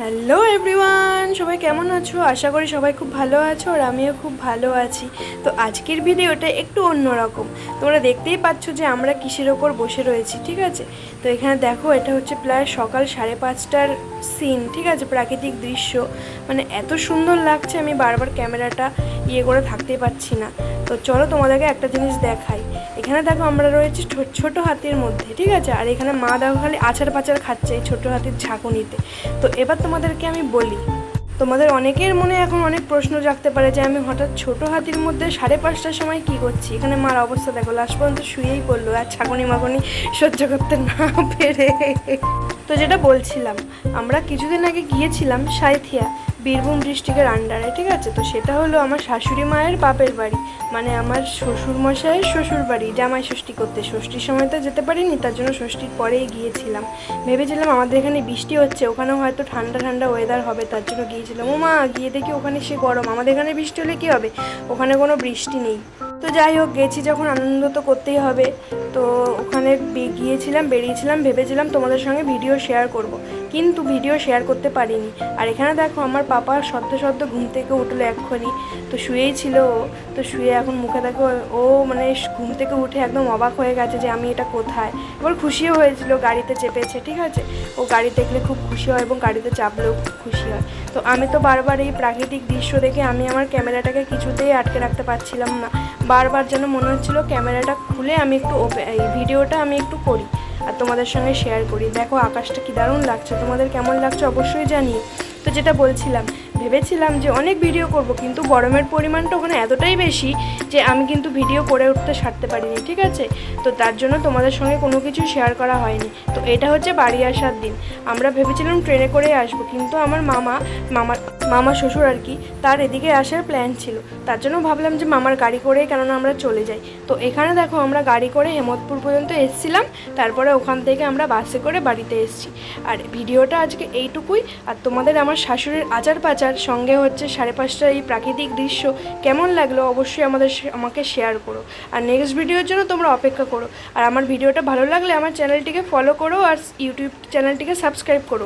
Hello everyone, সবাই কেমন আছো? আশা করি সবাই খুব ভালো আছো আর আমিও খুব ভালো আছি। তো আজকের ভিডিওটা একটু অন্যরকম। তোমরা দেখতেই পাচ্ছ যে আমরা কিসের ওপর বসে রয়েছি, ঠিক আছে? তো এখানে দেখো, এটা হচ্ছে প্রায় সকাল 5:30টার সিন, ঠিক আছে? প্রাকৃতিক দৃশ্য, মানে এত সুন্দর লাগছে, আমি বারবার ক্যামেরাটা করে থাকতেই পারছি না। তো চলো তোমাদেরকে একটা জিনিস দেখাই। এখানে দেখো আমরা রয়েছি ছোট হাতির মধ্যে, ঠিক আছে? আর এখানে মা দেখো খালি আচার পাচার খাচ্ছে এই ছোট হাতির ঝাঁকুনিতে। তো এবার তোমাদেরকে আমি বলি, তোমাদের অনেকের মনে এখন অনেক প্রশ্ন জাগতে পারে যে আমি হঠাৎ ছোট হাতির মধ্যে 5:30টার সময় কি করছি। এখানে মার অবস্থা দেখো, লাস্ট পর্যন্ত শুয়েই পড়লো আর ছাগনি মাগনি সহ্য করতে না পেরে। তো যেটা বলছিলাম, আমরা কিছুদিন আগে গিয়েছিলাম সাঁইথিয়া, বীরভূম ডিস্ট্রিক্টের আন্ডারে, ঠিক আছে? তো সেটা হলো আমার শাশুড়ি মায়ের বাপের বাড়ি, মানে আমার শ্বশুরমশাইয়ের শ্বশুর বাড়ি, জামাই ষষ্ঠী করতে। ষষ্ঠীর সময় তো যেতে পারিনি, তার জন্য ষষ্ঠীর পরেই গিয়েছিলাম। ভেবেছিলাম আমাদের এখানে বৃষ্টি হচ্ছে, ওখানেও হয়তো ঠান্ডা ঠান্ডা ওয়েদার হবে, তার জন্য গিয়েছিলাম। ও মা, গিয়ে দেখি ওখানে সে গরম, আমাদের এখানে বৃষ্টি হলে কী হবে, ওখানে কোনো বৃষ্টি নেই। তো যাই হোক, গেছি যখন আনন্দ তো করতেই হবে। তো ওখানে বেরিয়েছিলাম, ভেবেছিলাম তোমাদের সঙ্গে ভিডিও শেয়ার করব, কিন্তু ভিডিও শেয়ার করতে পারিনি। আর এখানে দেখো আমার পাপা সদ্য ঘুম থেকে উঠলো এক্ষুনি। তো শুয়েই ছিল ও, তো শুয়ে এখন মুখে দেখো ও মানে ঘুম থেকে উঠে একদম অবাক হয়ে গেছে যে আমি এটা কোথায়। এবার খুশিও হয়েছিল, গাড়িতে চেপেছে, ঠিক আছে? ও গাড়ি দেখলে খুব খুশি হয় এবং গাড়িতে চাপলেও খুব খুশি হয়। তো আমি তো বারবার এই প্রাকৃতিক দৃশ্য দেখে আমি আমার ক্যামেরাটাকে কিছুতেই আটকে রাখতে পারছিলাম না। বারবার যেন মনে হচ্ছিলো ক্যামেরাটা খুলে আমি একটু এই ভিডিওটা আমি একটু করি আর তোমাদের সঙ্গে শেয়ার করি। দেখো আকাশটা কি দারুণ লাগছে, তোমাদের কেমন লাগছে অবশ্যই জানিও। তো যেটা বলছিলাম, ভেবেছিলাম যে অনেক ভিডিও করব, কিন্তু গরমের পরিমাণটা ওখানে এতটাই বেশি যে আমি কিন্তু ভিডিও করে উঠতে সারতে পারিনি, ঠিক আছে? তো তার জন্য তোমাদের সঙ্গে কোনো কিছু শেয়ার করা হয়নি। তো এটা হচ্ছে বাড়ি আসার দিন। আমরা ভেবেছিলাম ট্রেনে করেই আসবো, কিন্তু আমার মামা শ্বশুর আর কি, তার এদিকে আসার প্ল্যান ছিল। তার জন্য ভাবলাম যে মামার গাড়ি করেই কেননা আমরা চলে যাই। তো এখানে দেখো আমরা গাড়ি করে হেমতপুর পর্যন্ত এসেছিলাম, তারপরে ওখান থেকে আমরা বাসে করে বাড়িতে এসেছি। আর ভিডিওটা আজকে এইটুকুই। আর তোমাদের আমার শাশুড়ির আচার পাচার সঙ্গে হচ্ছে 5:30টার এই প্রাকৃতিক দৃশ্য কেমন লাগলো অবশ্যই আমাকে শেয়ার করো। আর নেক্সট ভিডিওর জন্য তোমরা অপেক্ষা করো। আর আমার ভিডিওটা ভালো লাগলে আমার চ্যানেলটিকে ফলো করো আর ইউটিউব চ্যানেলটিকে সাবস্ক্রাইব করো।